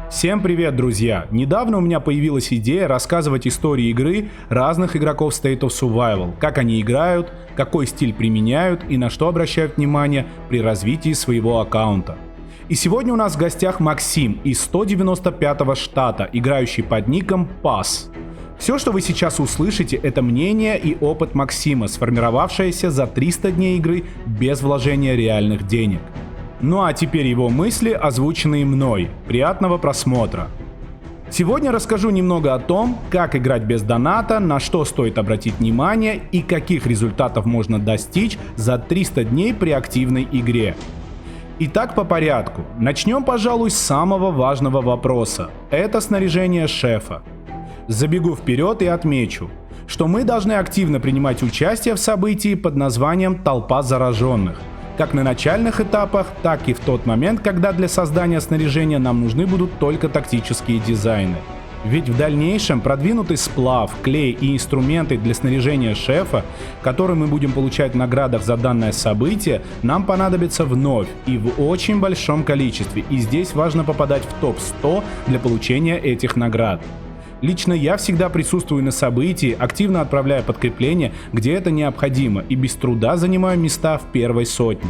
Всем привет, друзья! Недавно у меня появилась идея рассказывать истории игры разных игроков State of Survival, как они играют, какой стиль применяют и на что обращают внимание при развитии своего аккаунта. И сегодня у нас в гостях Максим из 195-го штата, играющий под ником Pass. Все, что вы сейчас услышите, это мнение и опыт Максима, сформировавшееся за 300 дней игры без вложения реальных денег. Ну а теперь его мысли, озвученные мной. Приятного просмотра. Сегодня расскажу немного о том, как играть без доната, на что стоит обратить внимание и каких результатов можно достичь за 300 дней при активной игре. Итак, по порядку. Начнем, пожалуй, с самого важного вопроса. Это снаряжение шефа. Забегу вперед и отмечу, что мы должны активно принимать участие в событии под названием «Толпа зараженных», как на начальных этапах, так и в тот момент, когда для создания снаряжения нам нужны будут только тактические дизайны. Ведь в дальнейшем продвинутый сплав, клей и инструменты для снаряжения шефа, которые мы будем получать в наградах за данное событие, нам понадобятся вновь и в очень большом количестве, и здесь важно попадать в топ-100 для получения этих наград. Лично я всегда присутствую на событии, активно отправляя подкрепления, где это необходимо, и без труда занимаю места в первой сотне.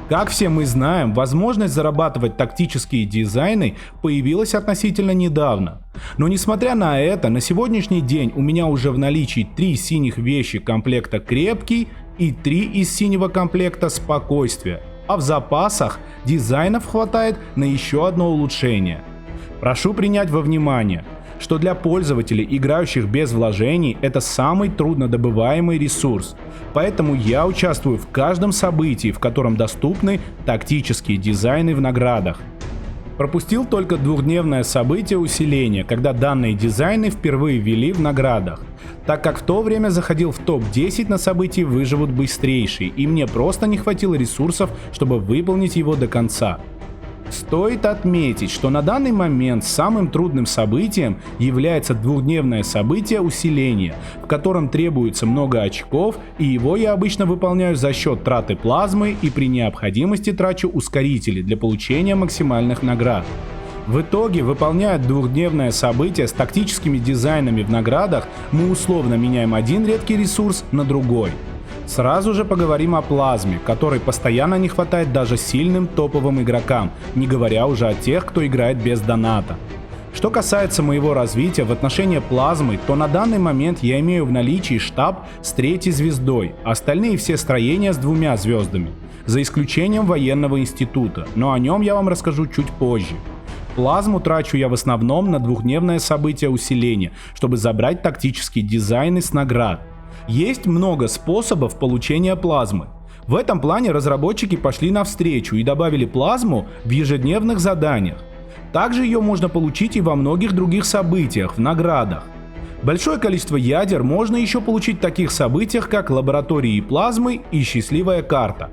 Как все мы знаем, возможность зарабатывать тактические дизайны появилась относительно недавно. Но несмотря на это, на сегодняшний день у меня уже в наличии 3 синих вещи комплекта «Крепкий» и 3 из синего комплекта «Спокойствие», а в запасах дизайнов хватает на еще одно улучшение. Прошу принять во внимание, что для пользователей, играющих без вложений, это самый труднодобываемый ресурс. Поэтому я участвую в каждом событии, в котором доступны тактические дизайны в наградах. Пропустил только двухдневное событие усиления, когда данные дизайны впервые ввели в наградах, так как в то время заходил в топ-10 на событии «Выживут быстрейшие», и мне просто не хватило ресурсов, чтобы выполнить его до конца. Стоит отметить, что на данный момент самым трудным событием является двухдневное событие усиления, в котором требуется много очков, и его я обычно выполняю за счет траты плазмы и при необходимости трачу ускорители для получения максимальных наград. В итоге, выполняя двухдневное событие с тактическими дизайнами в наградах, мы условно меняем один редкий ресурс на другой. Сразу же поговорим о плазме, которой постоянно не хватает даже сильным топовым игрокам, не говоря уже о тех, кто играет без доната. Что касается моего развития в отношении плазмы, то на данный момент я имею в наличии штаб с 3-й звездой, а остальные все строения с 2 звездами, за исключением военного института, но о нем я вам расскажу чуть позже. Плазму трачу я в основном на двухдневное событие усиления, чтобы забрать тактические дизайны с наград. Есть много способов получения плазмы. В этом плане разработчики пошли навстречу и добавили плазму в ежедневных заданиях. Также ее можно получить и во многих других событиях, в наградах. Большое количество ядер можно еще получить в таких событиях, как лаборатории плазмы и счастливая карта.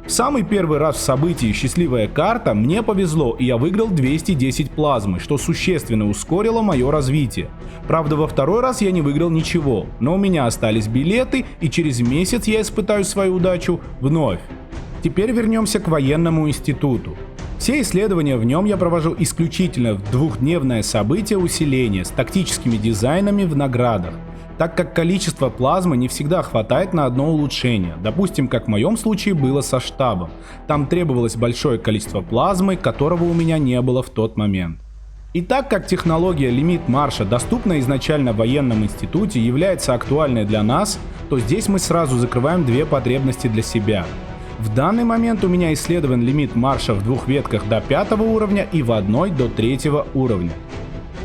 В самый первый раз в событии «Счастливая карта» мне повезло, и я выиграл 210 плазмы, что существенно ускорило мое развитие. Правда, во второй раз я не выиграл ничего, но у меня остались билеты, и через месяц я испытаю свою удачу вновь. Теперь вернемся к военному институту. Все исследования в нем я провожу исключительно в двухдневное событие усиления с тактическими дизайнами в наградах, так как количество плазмы не всегда хватает на одно улучшение, допустим, как в моем случае было со штабом. Там требовалось большое количество плазмы, которого у меня не было в тот момент. И так как технология лимит марша, доступна изначально в военном институте, является актуальной для нас, то здесь мы сразу закрываем 2 потребности для себя. В данный момент у меня исследован лимит марша в 2 ветках до 5 уровня и в 1 до 3 уровня.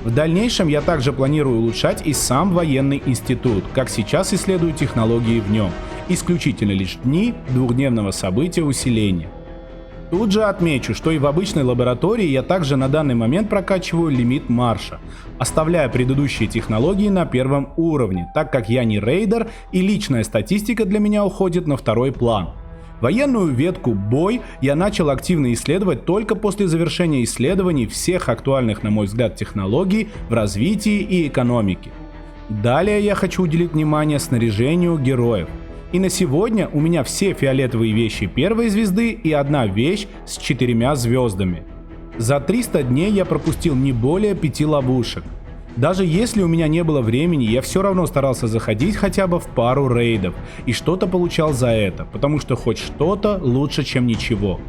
В дальнейшем я также планирую улучшать и сам военный институт, как сейчас исследую технологии в нем, исключительно лишь дни двухдневного события усиления. Тут же отмечу, что и в обычной лаборатории я также на данный момент прокачиваю лимит марша, оставляя предыдущие технологии на 1 уровне, так как я не рейдер и личная статистика для меня уходит на 2-й план. Военную ветку «Бой» я начал активно исследовать только после завершения исследований всех актуальных, на мой взгляд, технологий в развитии и экономике. Далее я хочу уделить внимание снаряжению героев. И на сегодня у меня все фиолетовые вещи 1-й звезды и 1 вещь с 4 звездами. За 300 дней я пропустил не более 5 ловушек. Даже если у меня не было времени, я все равно старался заходить хотя бы в пару рейдов и что-то получал за это, потому что хоть что-то лучше, чем ничего.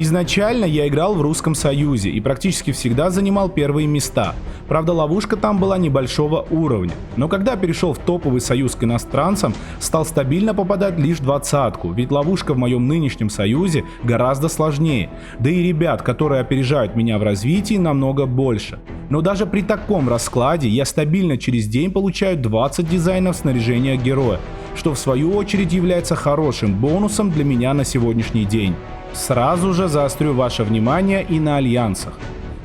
Изначально я играл в Русском Союзе и практически всегда занимал первые места. Правда, ловушка там была небольшого уровня. Но когда перешел в топовый союз к иностранцам, стал стабильно попадать лишь в 20-ку, ведь ловушка в моем нынешнем союзе гораздо сложнее. Да и ребят, которые опережают меня в развитии, намного больше. Но даже при таком раскладе я стабильно через день получаю 20 дизайнов снаряжения героя, что в свою очередь является хорошим бонусом для меня на сегодняшний день. Сразу же заострю ваше внимание и на альянсах.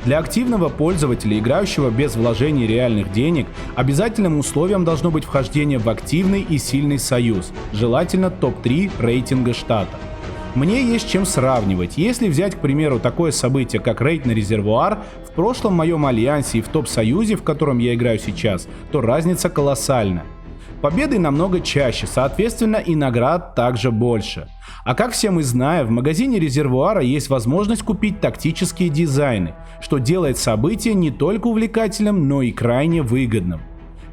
Для активного пользователя, играющего без вложений реальных денег, обязательным условием должно быть вхождение в активный и сильный союз, желательно топ-3 рейтинга штата. Мне есть чем сравнивать. Если взять, к примеру, такое событие, как рейд на резервуар, в прошлом моем альянсе и в топ-союзе, в котором я играю сейчас, то разница колоссальна. Победы намного чаще, соответственно, и наград также больше. А как все мы знаем, в магазине резервуара есть возможность купить тактические дизайны, что делает событие не только увлекательным, но и крайне выгодным.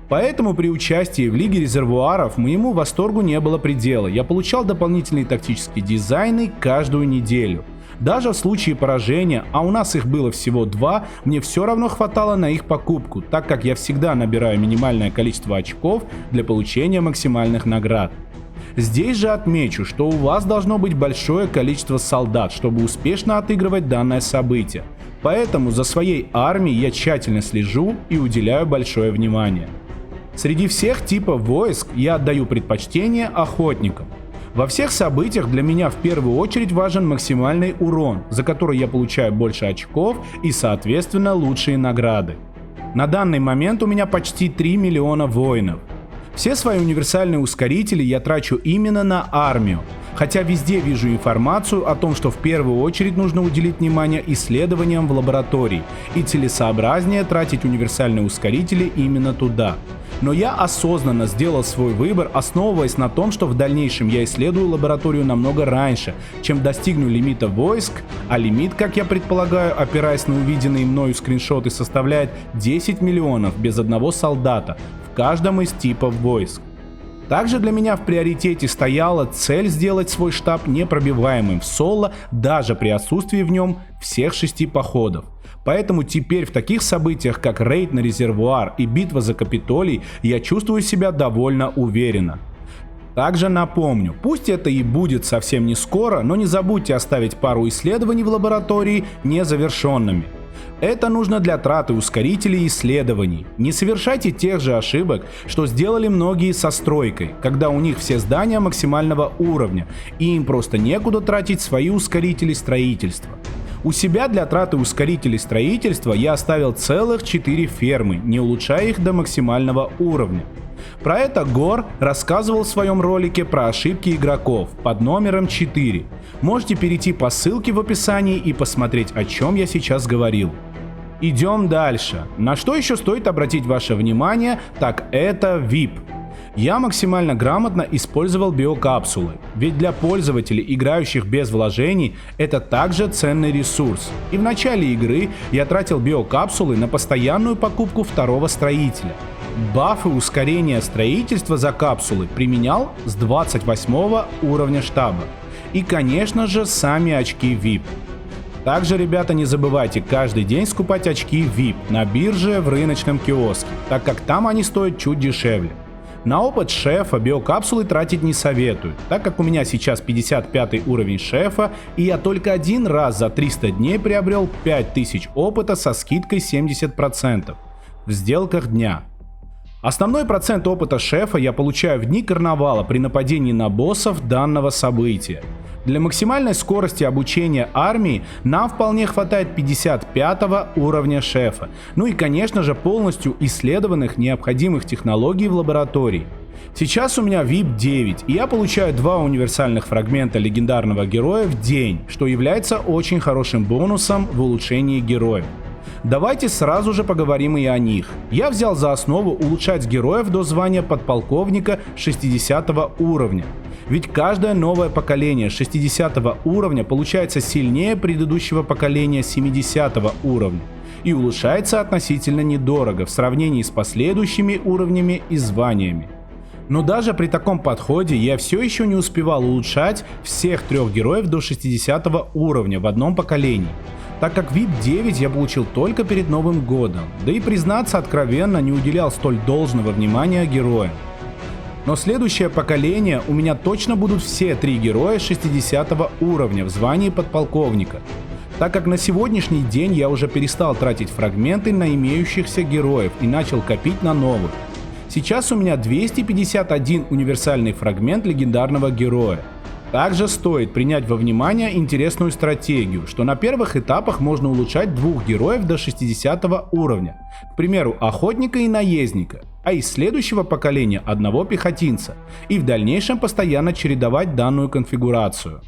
Поэтому при участии в Лиге резервуаров моему восторгу не было предела, я получал дополнительные тактические дизайны каждую неделю. Даже в случае поражения, а у нас их было всего 2, мне все равно хватало на их покупку, так как я всегда набираю минимальное количество очков для получения максимальных наград. Здесь же отмечу, что у вас должно быть большое количество солдат, чтобы успешно отыгрывать данное событие. Поэтому за своей армией я тщательно слежу и уделяю большое внимание. Среди всех типов войск я отдаю предпочтение охотникам. Во всех событиях для меня в первую очередь важен максимальный урон, за который я получаю больше очков и, соответственно, лучшие награды. На данный момент у меня почти 3 миллиона воинов. Все свои универсальные ускорители я трачу именно на армию, хотя везде вижу информацию о том, что в первую очередь нужно уделить внимание исследованиям в лаборатории и целесообразнее тратить универсальные ускорители именно туда. Но я осознанно сделал свой выбор, основываясь на том, что в дальнейшем я исследую лабораторию намного раньше, чем достигну лимита войск, а лимит, как я предполагаю, опираясь на увиденные мною скриншоты, составляет 10 миллионов без одного солдата в каждом из типов войск. Также для меня в приоритете стояла цель сделать свой штаб непробиваемым в соло даже при отсутствии в нем всех 6 походов. Поэтому теперь в таких событиях, как рейд на резервуар и битва за Капитолий, я чувствую себя довольно уверенно. Также напомню, пусть это и будет совсем не скоро, но не забудьте оставить пару исследований в лаборатории незавершенными. Это нужно для траты ускорителей исследований. Не совершайте тех же ошибок, что сделали многие со стройкой, когда у них все здания максимального уровня, и им просто некуда тратить свои ускорители строительства. У себя для траты ускорителей строительства я оставил целых 4 фермы, не улучшая их до максимального уровня. Про это Гор рассказывал в своем ролике про ошибки игроков под номером 4. Можете перейти по ссылке в описании и посмотреть, о чем я сейчас говорил. Идем дальше. На что еще стоит обратить ваше внимание, так это VIP. Я максимально грамотно использовал биокапсулы, ведь для пользователей, играющих без вложений, это также ценный ресурс. И в начале игры я тратил биокапсулы на постоянную покупку второго строителя. Бафы ускорения строительства за капсулы применял с 28 уровня штаба. И, конечно же, сами очки VIP. Также, ребята, не забывайте каждый день скупать очки VIP на бирже в рыночном киоске, так как там они стоят чуть дешевле. На опыт шефа биокапсулы тратить не советую, так как у меня сейчас 55 уровень шефа, и я только один раз за 300 дней приобрел 5000 опыта со скидкой 70% в сделках дня. Основной процент опыта шефа я получаю в дни карнавала при нападении на боссов данного события. Для максимальной скорости обучения армии нам вполне хватает 55 уровня шефа, ну и, конечно же, полностью исследованных необходимых технологий в лаборатории. Сейчас у меня VIP 9, и я получаю 2 универсальных фрагмента легендарного героя в день, что является очень хорошим бонусом в улучшении героев. Давайте сразу же поговорим и о них. Я взял за основу улучшать героев до звания подполковника 60 уровня. Ведь каждое новое поколение 60 уровня получается сильнее предыдущего поколения 70 уровня и улучшается относительно недорого в сравнении с последующими уровнями и званиями. Но даже при таком подходе я все еще не успевал улучшать всех 3 героев до 60 уровня в одном поколении, так как VIP 9 я получил только перед Новым годом, да и признаться откровенно не уделял столь должного внимания героям. Но следующее поколение у меня точно будут все 3 героя 60 уровня в звании подполковника, так как на сегодняшний день я уже перестал тратить фрагменты на имеющихся героев и начал копить на новых. Сейчас у меня 251 универсальный фрагмент легендарного героя. Также стоит принять во внимание интересную стратегию, что на первых этапах можно улучшать 2 героев до 60 уровня, к примеру, охотника и наездника, а из следующего поколения одного пехотинца, и в дальнейшем постоянно чередовать данную конфигурацию.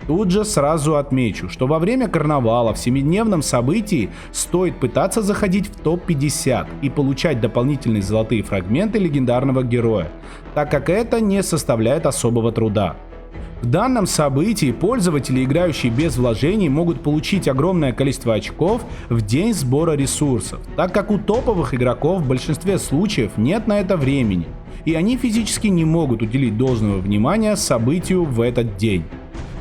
Тут же сразу отмечу, что во время карнавала в 7-дневном событии стоит пытаться заходить в топ-50 и получать дополнительные золотые фрагменты легендарного героя, так как это не составляет особого труда. В данном событии пользователи, играющие без вложений, могут получить огромное количество очков в день сбора ресурсов, так как у топовых игроков в большинстве случаев нет на это времени, и они физически не могут уделить должного внимания событию в этот день.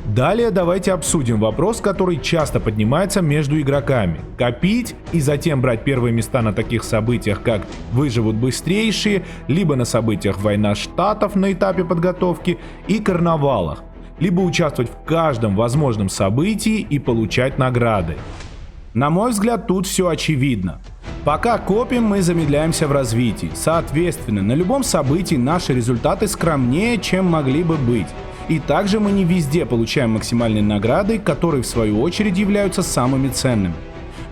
Далее давайте обсудим вопрос, который часто поднимается между игроками. Копить и затем брать первые места на таких событиях, как «Выживут быстрейшие», либо на событиях «Война штатов» на этапе подготовки и карнавалах, либо участвовать в каждом возможном событии и получать награды. На мой взгляд, тут все очевидно. Пока копим, мы замедляемся в развитии. Соответственно, на любом событии наши результаты скромнее, чем могли бы быть. И также мы не везде получаем максимальные награды, которые в свою очередь являются самыми ценными.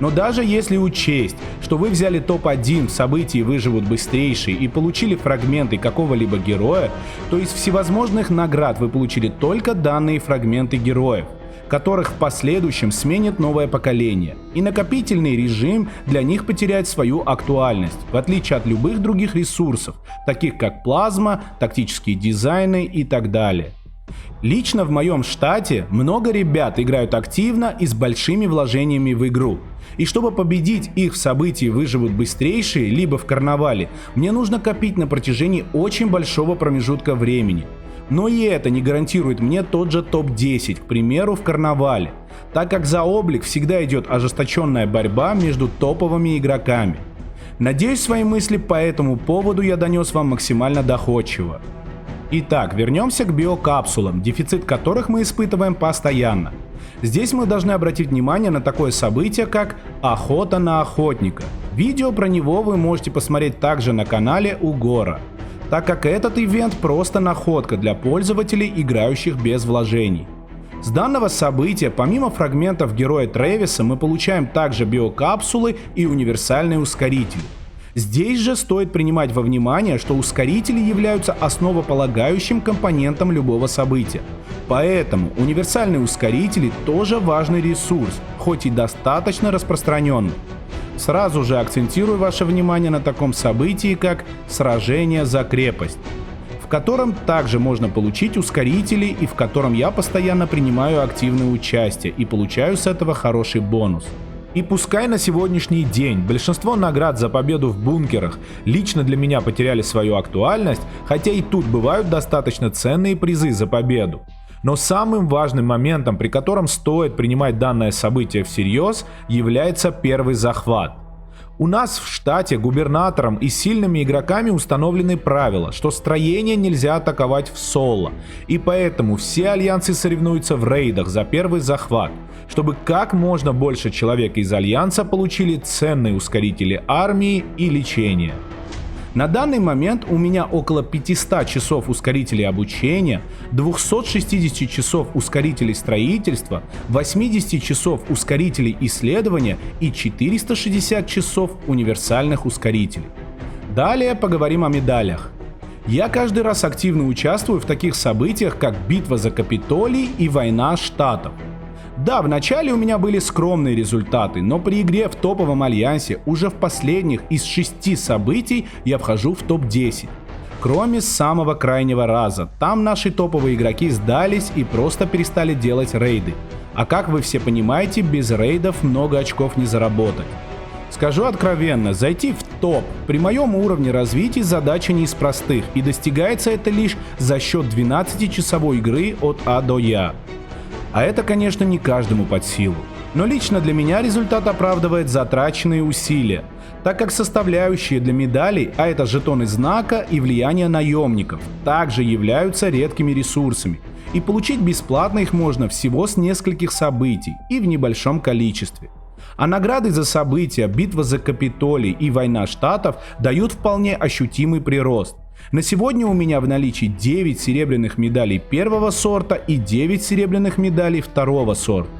Но даже если учесть, что вы взяли топ-1 в событии «Выживут быстрейшие» и получили фрагменты какого-либо героя, то из всевозможных наград вы получили только данные фрагменты героев, которых в последующем сменит новое поколение, и накопительный режим для них потеряет свою актуальность, в отличие от любых других ресурсов, таких как плазма, тактические дизайны и так далее. Лично в моем штате много ребят играют активно и с большими вложениями в игру. И чтобы победить их в событии «Выживут быстрейшие» либо в карнавале, мне нужно копить на протяжении очень большого промежутка времени. Но и это не гарантирует мне тот же топ-10, к примеру, в карнавале, так как за облик всегда идет ожесточенная борьба между топовыми игроками. Надеюсь, свои мысли по этому поводу я донес вам максимально доходчиво. Итак, вернемся к биокапсулам, дефицит которых мы испытываем постоянно. Здесь мы должны обратить внимание на такое событие, как охота на охотника. Видео про него вы можете посмотреть также на канале у Гора, так как этот ивент просто находка для пользователей, играющих без вложений. С данного события, помимо фрагментов героя Трэвиса, мы получаем также биокапсулы и универсальные ускорители. Здесь же стоит принимать во внимание, что ускорители являются основополагающим компонентом любого события. Поэтому универсальные ускорители тоже важный ресурс, хоть и достаточно распространенный. Сразу же акцентирую ваше внимание на таком событии, как сражение за крепость, в котором также можно получить ускорители и в котором я постоянно принимаю активное участие и получаю с этого хороший бонус. И пускай на сегодняшний день большинство наград за победу в бункерах лично для меня потеряли свою актуальность, хотя и тут бывают достаточно ценные призы за победу. Но самым важным моментом, при котором стоит принимать данное событие всерьез, является первый захват. У нас в штате губернатором и сильными игроками установлены правила, что строение нельзя атаковать в соло, и поэтому все альянсы соревнуются в рейдах за первый захват, чтобы как можно больше человек из альянса получили ценные ускорители армии и лечения. На данный момент у меня около 500 часов ускорителей обучения, 260 часов ускорителей строительства, 80 часов ускорителей исследования и 460 часов универсальных ускорителей. Далее поговорим о медалях. Я каждый раз активно участвую в таких событиях, как битва за Капитолий и война штатов. Да, в начале у меня были скромные результаты, но при игре в топовом альянсе уже в последних из 6 событий я вхожу в топ-10. Кроме самого крайнего раза. Там наши топовые игроки сдались и просто перестали делать рейды. А как вы все понимаете, без рейдов много очков не заработать. Скажу откровенно, зайти в топ при моем уровне развития задача не из простых, и достигается это лишь за счет 12-часовой игры от А до Я. А это, конечно, не каждому под силу. Но лично для меня результат оправдывает затраченные усилия, так как составляющие для медалей, а это жетоны знака и влияние наемников, также являются редкими ресурсами, и получить бесплатно их можно всего с нескольких событий и в небольшом количестве. А награды за события, битва за Капитолий и война штатов дают вполне ощутимый прирост. На сегодня у меня в наличии 9 серебряных медалей первого сорта и 9 серебряных медалей второго сорта.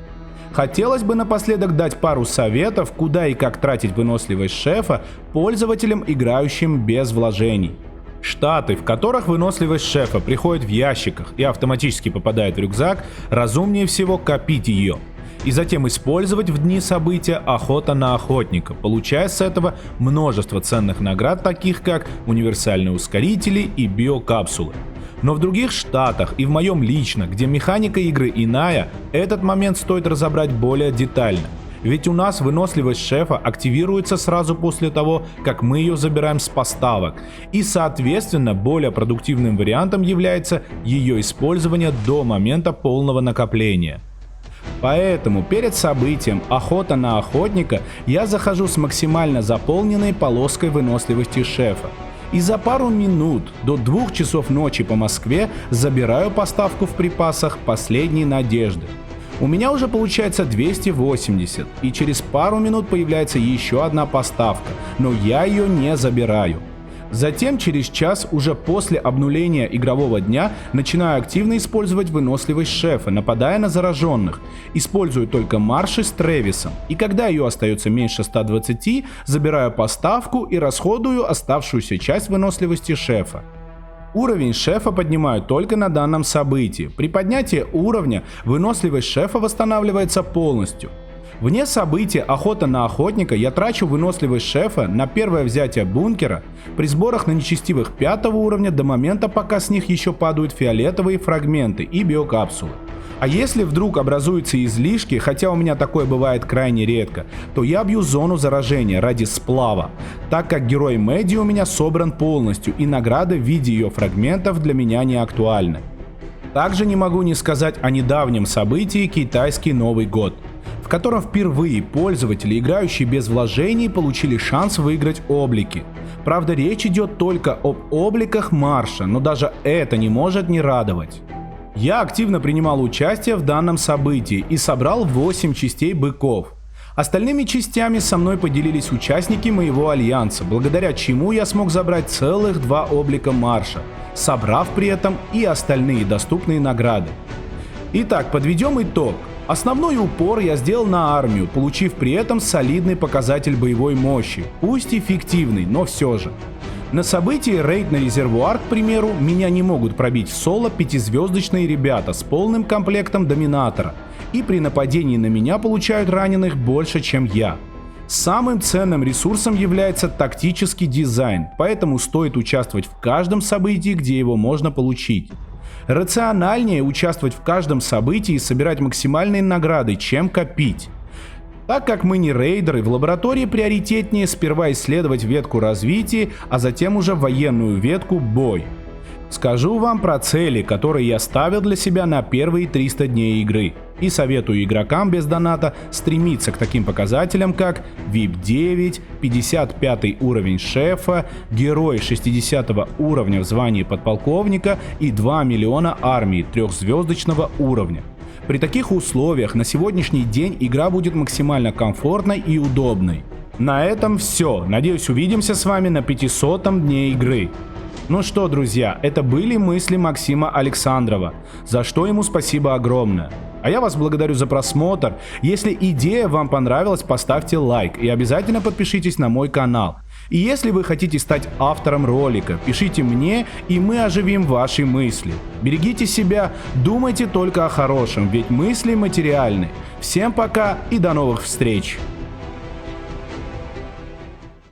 Хотелось бы напоследок дать пару советов, куда и как тратить выносливость шефа пользователям, играющим без вложений. Штаты, в которых выносливость шефа приходит в ящиках и автоматически попадает в рюкзак, разумнее всего копить ее. И затем использовать в дни события охота на охотника, получая с этого множество ценных наград, таких как универсальные ускорители и биокапсулы. Но в других штатах и в моем лично, где механика игры иная, этот момент стоит разобрать более детально. Ведь у нас выносливость шефа активируется сразу после того, как мы ее забираем с поставок, и соответственно более продуктивным вариантом является ее использование до момента полного накопления. Поэтому перед событием охота на охотника я захожу с максимально заполненной полоской выносливости шефа. И за пару минут до 2 часов ночи по Москве забираю поставку в припасах последней надежды. У меня уже получается 280, и через пару минут появляется еще одна поставка, но я ее не забираю. Затем через час, уже после обнуления игрового дня, начинаю активно использовать выносливость шефа, нападая на зараженных. Использую только марши с Тревисом, и когда ее остается меньше 120, забираю поставку и расходую оставшуюся часть выносливости шефа. Уровень шефа поднимаю только на данном событии. При поднятии уровня выносливость шефа восстанавливается полностью. Вне события охота на охотника я трачу выносливость шефа на первое взятие бункера при сборах на нечестивых 5 уровня до момента, пока с них еще падают фиолетовые фрагменты и биокапсулы. А если вдруг образуются излишки, хотя у меня такое бывает крайне редко, то я бью зону заражения ради сплава, так как герой Мэдди у меня собран полностью и награды в виде ее фрагментов для меня не актуальны. Также не могу не сказать о недавнем событии «Китайский Новый год», в котором впервые пользователи, играющие без вложений, получили шанс выиграть облики. Правда, речь идет только об обликах Марша, но даже это не может не радовать. Я активно принимал участие в данном событии и собрал 8 частей быков. Остальными частями со мной поделились участники моего альянса, благодаря чему я смог забрать целых 2 облика Марша, собрав при этом и остальные доступные награды. Итак, подведем итог. Основной упор я сделал на армию, получив при этом солидный показатель боевой мощи, пусть и фиктивный, но все же. На событии рейд на резервуар, к примеру, меня не могут пробить в соло 5-звездочные ребята с полным комплектом доминатора, и при нападении на меня получают раненых больше, чем я. Самым ценным ресурсом является тактический дизайн, поэтому стоит участвовать в каждом событии, где его можно получить. Рациональнее участвовать в каждом событии и собирать максимальные награды, чем копить. Так как мы не рейдеры, в лаборатории приоритетнее сперва исследовать ветку развития, а затем уже военную ветку бой. Скажу вам про цели, которые я ставил для себя на первые 300 дней игры, и советую игрокам без доната стремиться к таким показателям, как VIP 9, 55 уровень шефа, герой 60 уровня в звании подполковника и 2 миллиона армии 3-звездочного уровня. При таких условиях на сегодняшний день игра будет максимально комфортной и удобной. На этом все. Надеюсь, увидимся с вами на 500-м дне игры. Ну что, друзья, это были мысли Максима Александрова, за что ему спасибо огромное. А я вас благодарю за просмотр. Если идея вам понравилась, поставьте лайк и обязательно подпишитесь на мой канал. И если вы хотите стать автором ролика, пишите мне, и мы оживим ваши мысли. Берегите себя, думайте только о хорошем, ведь мысли материальны. Всем пока и до новых встреч!